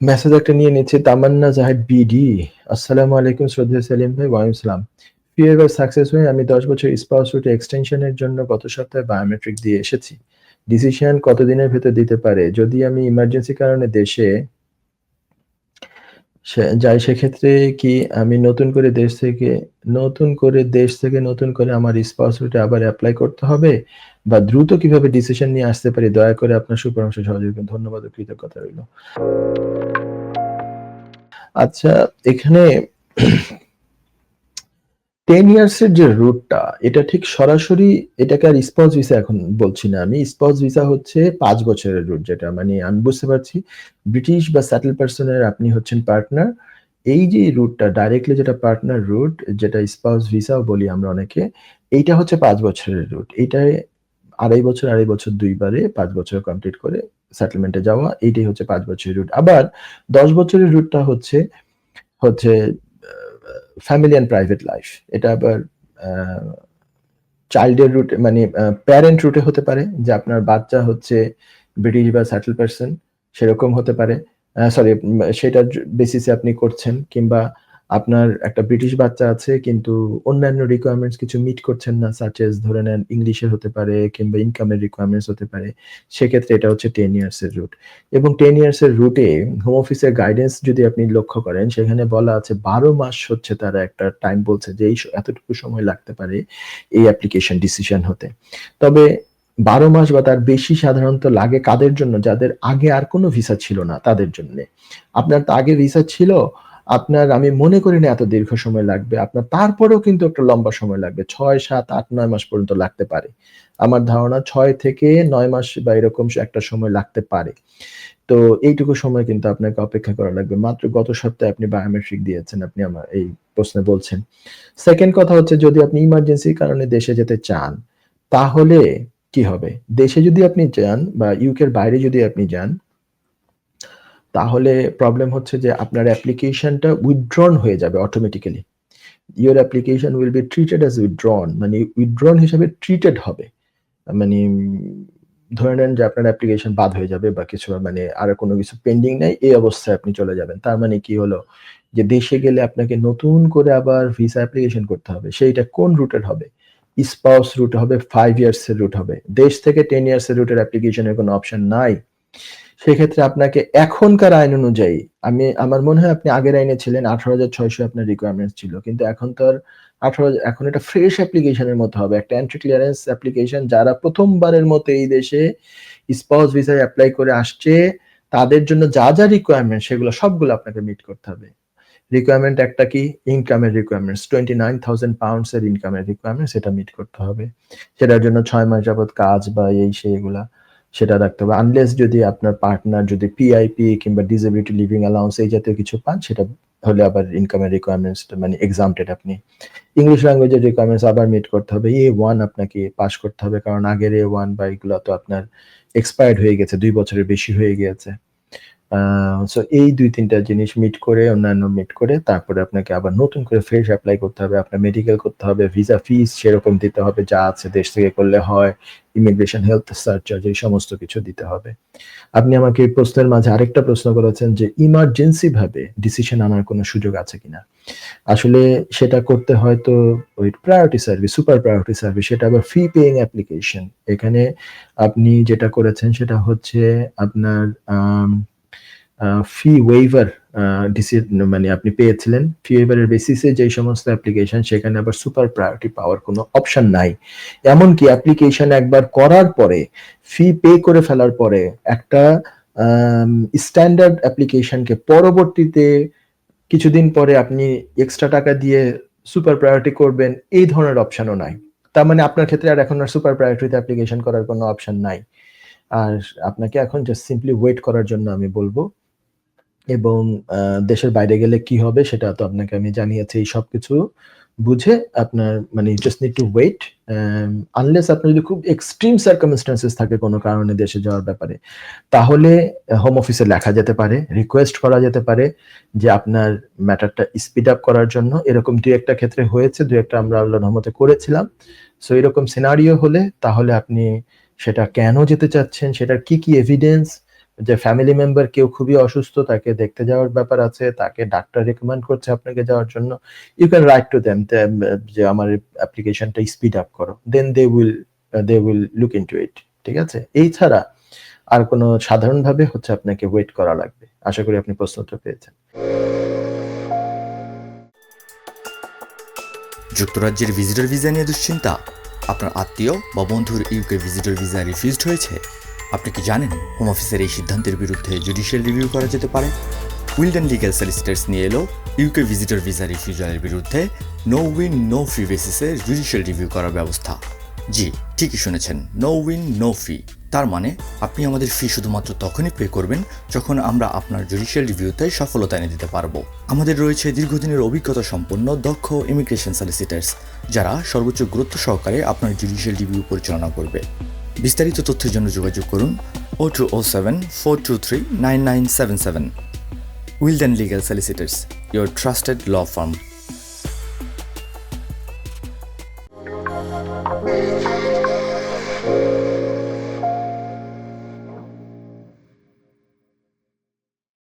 Message একটা নিয়ে নিচ্ছি। তামান্না জাহিদ বিডি, আসসালামু আলাইকুম শ্রদ্ধেয় সেলিম ভাই। ওয়ালাইকুম সালাম। ফি ওয়েভার সাকসেস হয়ে আমি 10 বছর স্পাউস রুটে এক্সটেনশনের জন্য গত সপ্তাহে বায়োমেট্রিক দিয়ে এসেছি। ডিসিশন কতদিনের ভেতর দিতে পারে? যদি আমি ইমার্জেন্সি কারণে দেশে যাই, সেক্ষেত্রে কি আমি নতুন করে আমার স্পাউস রুটে আবার এপ্লাই করতে হবে, বা দ্রুত কিভাবে ডিসিশন নিয়ে আসতে পারি? দয়া করে আপনার সুপরামর্শ সহযোগিতা ধন্যবাদ ও কৃতজ্ঞতা রইল। আচ্ছা, এখানে 10 ইয়ার্স এর যে রুটটা, এটা ঠিক সরাসরি এটাকে আর স্পাউস ভিসা এখন বলছি না আমি। স্পাউস ভিসা হচ্ছে 5 বছরের রুট, যেটা মানে আমি বুঝতে পারছি ব্রিটিশ বা সেটেল পারসনের আপনি হচ্ছেন পার্টনার। এই যে রুটটা ডাইরেক্টলি যেটা পার্টনার রুট, যেটা স্পাউস ভিসাও বলি আমরা অনেকে, এইটা হচ্ছে 5 বছরের রুট। এইটায় 2.5 বছর 2 বারে 5 বছর কমপ্লিট করে সেটেলমেন্টে যাওয়া, এইটাই হচ্ছে 5 বছরের রুট। আবার 10 বছরের রুটটা হচ্ছে হচ্ছে ফ্যামিলি অ্যান্ড প্রাইভেট লাইফ। এটা আবার চাইল্ডের রুটে মানে প্যারেন্ট রুটে হতে পারে, যে আপনার বাচ্চা হচ্ছে ব্রিটিশ বা সেটেল পারসন, সেরকম হতে পারে। সরি, সেটার বেসিসে আপনি করছেন, কিংবা আপনার একটা ব্রিটিশ বাচ্চা আছে কিন্তু অন্যান্য রিকোয়ারমেন্টস কিছু মিট করছেন না, সাচ এস ধরে নেন ইংলিশের হতে পারে কিংবা ইনকামের রিকোয়ারমেন্টস হতে পারে। সেক্ষেত্রে এটা হচ্ছে 10 ইয়ার্স এর রুট। এবং 10 ইয়ার্স এর রুটে হোম অফিসের গাইডেন্স যদি আপনি লক্ষ্য করেন, সেখানে বলা আছে 12 মাস হচ্ছে তারা একটা টাইম বলছে যে এই এতটুকু সময় লাগতে পারে এই অ্যাপ্লিকেশন ডিসিশন হতে। তবে 12 মাস বা তার বেশি সাধারণত লাগে কাদের জন্য? যাদের আগে আর কোনো ভিসা ছিল না তাদের জন্য। আপনার তো আগে ভিসা ছিল, আপনার আমি মনে করি না এত দীর্ঘ সময় লাগবে। আপনার তারপরেও কিন্তু একটা লম্বা সময় লাগবে। ৬, ৭, ৮, ৯ মাস পর্যন্ত লাগতে পারে। আমার ধারণা ৬ থেকে ৯ মাস বা এরকম একটা সময় লাগতে পারে। তো এইটুকু সময় কিন্তু আপনাকে অপেক্ষা করা লাগবে। মাত্র গত সপ্তাহে আপনি বায়োমেট্রিক দিয়েছেন, আপনি আমার এই প্রশ্নে বলছেন। সেকেন্ড কথা হচ্ছে, যদি আপনি ইমার্জেন্সির কারণে দেশে যেতে চান, তাহলে কি হবে? দেশে যদি আপনি যান বা ইউকের বাইরে যদি আপনি যান, তাহলে প্রবলেম হচ্ছে যে আপনার অ্যাপ্লিকেশনটা উইথড্রন হয়ে যাবে automatically. Your application will be treated as withdrawn, মানে উইথড্রন হিসেবে ট্রিটেড হবে। মানে ধরে নেন যে আপনার অ্যাপ্লিকেশন বাদ হয়ে যাবে বা কিছু, মানে আর কোনো কিছু পেন্ডিং নাই, এই অবস্থায় আপনি চলে যাবেন। তার মানে কি হলো? যে দেশে গেলে আপনাকে নতুন করে আবার ভিসা অ্যাপ্লিকেশন করতে হবে। সেইটা কোন রুটের হবে? স্পাউস রুট হবে, 5 ইয়ার্স এর রুট হবে। দেশ থেকে 10 ইয়ার্স এর রুটের অ্যাপ্লিকেশনের কোনো অপশন নাই। সেক্ষেত্রে আপনাকে এখনকার আইন অনুযায়ী, আমার মনে হয় আপনি আগের আইনে ছিলেন, 18,600 আপনার রিকোয়ারমেন্টস ছিল। কিন্তু এখন তো আর 18,000, এখন এটা ফ্রেশ অ্যাপ্লিকেশনের মতো হবে। একটা এন্ট্রি ক্লিয়ারেন্স অ্যাপ্লিকেশন, যারা প্রথমবারের মতো এই দেশে স্পাউস ভিসায় এপ্লাই করে আসছে, তাদের জন্য যা যা রিকোয়ারমেন্ট সেগুলো সবগুলো আপনাকে মিট করতে হবে। রিকোয়ারমেন্ট একটা কি? ইনকামের রিকোয়ারমেন্টস। 29,000 পাউন্ডস এর ইনকামের রিকোয়ারমেন্টস, সেটা মিট করতে হবে। সেটার জন্য 6 মাস যাবত কাজ বা এই সেই এগুলা সেটা রাখতে হবে। আনলেস যদি আপনার পার্টনার যদি পিআইপি কিংবা ডিসেবিলিটি লিভিং অ্যালাউন্স এই জাতীয় কিছু পান, সেটা হলে আবার ইনকামের রিকোয়ারমেন্টস মানে এক্সাম্পটেড আপনি। ইংলিশ ল্যাঙ্গুয়েজের রিকোয়ারমেন্টস আবার মিট করতে হবে। A1 আপনাকে পাস করতে হবে, কারণ আগের A1 বা এগুলো তো আপনার এক্সপায়ার্ড হয়ে গেছে, 2 বছরের বেশি হয়ে গিয়েছে। সো এই ২-৩ টা জিনিস মিট করে, অন্যান্য মিট করে তারপরে আপনাকে আবার নতুন করে ফ্রেশ এপ্লাই করতে হবে। আপনার মেডিকেল করতে হবে, ভিসা ফিস সেরকম দিতে হবে যা আছে দেশ থেকে করলে হয়, ইমিগ্রেশন হেলথ সার্চার্জ এই সমস্ত কিছু দিতে হবে। আপনি আমাকে এই প্রশ্নের মাঝে আরেকটা প্রশ্ন করেছেন যে ইমার্জেন্সি ভাবে ডিসিশন আনার কোনো সুযোগ আছে কিনা? আসলে সেটা করতে হয় তো ওই priority service, super priority service, সেটা আবার ফি পেইং অ্যাপ্লিকেশন। এখানে আপনি যেটা করেছেন সেটা হচ্ছে আপনার ফি ওয়েভার মানে আপনি পেয়েছিলেন। ফি ওয়েভারের বেসিসে যে সমস্ত অ্যাপ্লিকেশন, সেখানে আবার সুপার প্রায়োরিটি পাওয়ার কোনো অপশন নাই। এমনকি অ্যাপ্লিকেশন একবার করার পরে, ফি পে করে ফেলার পরে, একটা স্ট্যান্ডার্ড অ্যাপ্লিকেশনকে পরবর্তীতে কিছুদিন পরে আপনি এক্সট্রা টাকা দিয়ে সুপার প্রায়োরিটি করবেন, এই ধরনের অপশনও নাই। তার মানে আপনার ক্ষেত্রে আর এখন আর সুপার প্রায়োরিটিতে অ্যাপ্লিকেশন করার কোনো অপশন নাই। আর আপনাকে এখন জাস্ট সিম্পলি ওয়েট করার জন্য আমি বলবো। এবং দেশের বাইরে গেলে কি হবে সেটা তো আপনাকে আমি জানিয়েছি। এই সবকিছু বুঝে আপনার মানে just need to wait. Unless আপনার যদি খুব এক্সট্রিম সার্কামস্টেন্সেস থাকে কোনো কারণে দেশে যাওয়ার ব্যাপারে, তাহলে হোম অফিসে লেখা যেতে পারে, রিকোয়েস্ট করা যেতে পারে যে আপনার ম্যাটারটা স্পিড আপ করার জন্য। এরকম ২-১টা ক্ষেত্রে হয়েছে, ২-১টা আমরা আল্লাহর রহমতে করেছিলাম। সো এরকম সিনারিও হলে তাহলে আপনি সেটা কেন যেতে চাচ্ছেন, সেটার কি, কি এভিডেন্স, যে ফ্যামিলি মেম্বার কেউ খুবই অসুস্থ, তাকে দেখতে যাওয়ার ব্যাপার আছে, তাকে ডাক্তার রিকমেন্ড করছে আপনাকে যাওয়ার জন্য, you can write to them যে আমার অ্যাপ্লিকেশনটা স্পিড আপ করো, then they will look into it. ঠিক আছে? এই ছাড়া আর কোনো সাধারণভাবে হচ্ছে আপনাকে ওয়েট করা লাগবে। আশা করি আপনি প্রশ্নটা পেয়েছেন। যুক্তরাজ্যের ভিজিটর ভিসা নিয়ে দুশ্চিন্তা? আপনার আত্মীয় বা বন্ধুর ইউকে ভিজিটর ভিসা রিফিউজড হয়েছে? আপনি কি জানেন হোম অফিসের এই সিদ্ধান্তের বিরুদ্ধে জুডিশিয়াল রিভিউ করা যেতে পারে? উইলডেন লিগ্যাল সলিসিটার্স নিয়ে এলো ইউকে ভিজিটর ভিসা রিফিউজালের বিরুদ্ধে নো উইন নো ফি বেসিসে জুডিশিয়াল রিভিউ করার ব্যবস্থা। জি, ঠিকই শুনেছেন, নো উইন নো ফি। তার মানে আপনি আমাদের ফি শুধুমাত্র তখনই পে করবেন যখন আমরা আপনার জুডিশিয়াল রিভিউতে সফলতা এনে দিতে পারবো। আমাদের রয়েছে দীর্ঘদিনের অভিজ্ঞতা সম্পন্ন দক্ষ ইমিগ্রেশন সলিসিটার্স, যারা সর্বোচ্চ গুরুত্ব সহকারে আপনার জুডিশিয়াল রিভিউ পরিচালনা করবে। বিস্তারিত তথ্যের জন্য যোগাযোগ করুন 0207 423 9977। Wilden legal solicitors, your trusted law firm.